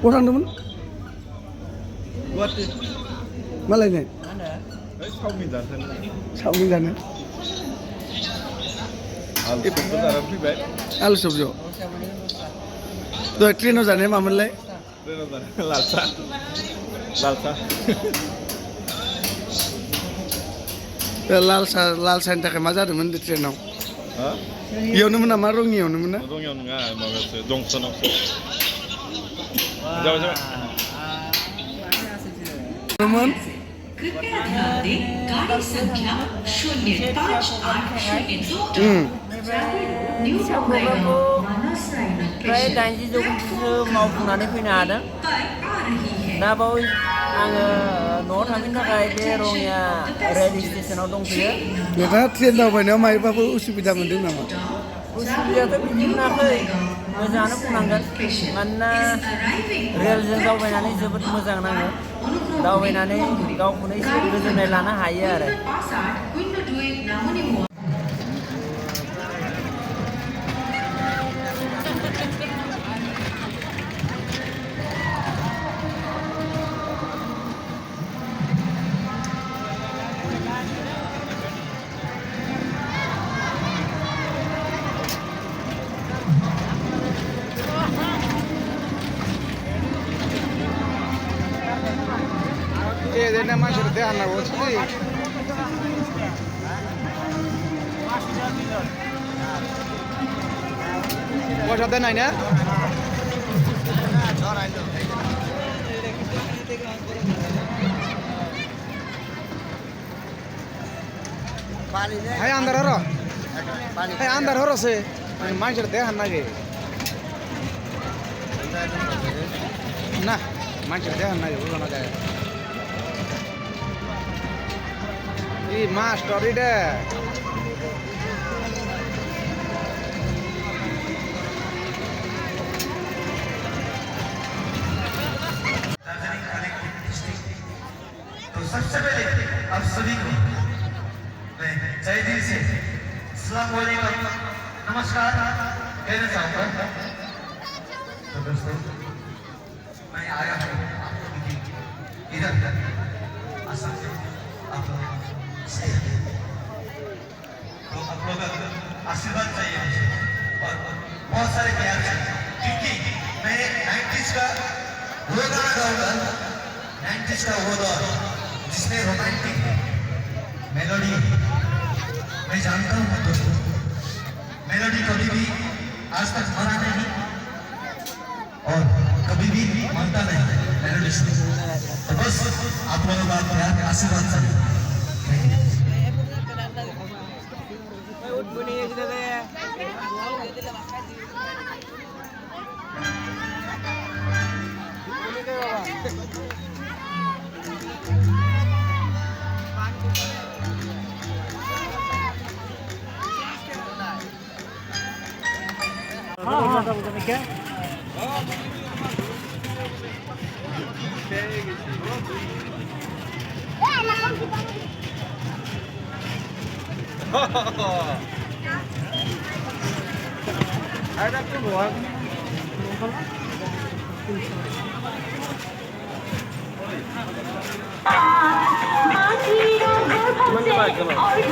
बहा थांदोंमोन गुवाहाटि मालायनो चावमिन जानो चावमिन जानो आलु सबखौ जानानै फैबाय आलु सबजो दहाय ट्रेनाव जानाया मामोनलाय ट्रेनाव जानाय लाल साह लाल साहनि थाखाय मा जादोंमोन ट्रेनाव इयावनोमोन नामा रङियावनोमोन ना रङियाव नङा माबायावसो जंसनावसो जाबाय कृपया ध्यान दें गाड़ी संख्या 0580 न्यू फ्राय 80 जौखोन्दोसो मावफुंनानै फैनो हादों दा बावै आङो न'आव थांनो थाखाय बे रङिया रेल स्टेशनाव दंफैयो नोंथाङा ट्रेन दावबायनायाव मायोबाफोर उसुबिदा मोनदों नामा उसुबिदाथ' बिदि मोनाखै मोजाङानो बुंनांगोन मानोना रेलजों दावबायनानै जोबोद मोजां नाङो दावबायनानै गावखौनो एसे गोजोननाय लानो हायो आरो एजेन्टआ मानसिफोर ध्यान नांगौसै पयसा दोननाय ना हाय अंधार हरसे मानसिफोर ध्यान नागे ना मानसिफोर ध्यान नागे बुझो ना जाए मास्टर इधर तो सबसे पहले आप सभी को मैं जय दिल से अस्सलाम वालेकुम नमस्कार कहना चाहूँगा तो दोस्तों मैं आया हूँ इधर असम से आप लोग तो आप लोग आशीर्वाद चाहिए मुझे और बहुत सारे प्यार चाहिए क्योंकि मैं 90s का वो गाना गाऊंगा 90s का वो दौर जिसमें रोमांटिक मेलोडी मैं जानता हूँ दोस्तों मेलोडी कभी भी आज तक मरा नहीं और कभी भी मरता नहीं मेलोडी से तो बस आप लोगों का प्यार आशीर्वाद चाहिए ada tuh buat और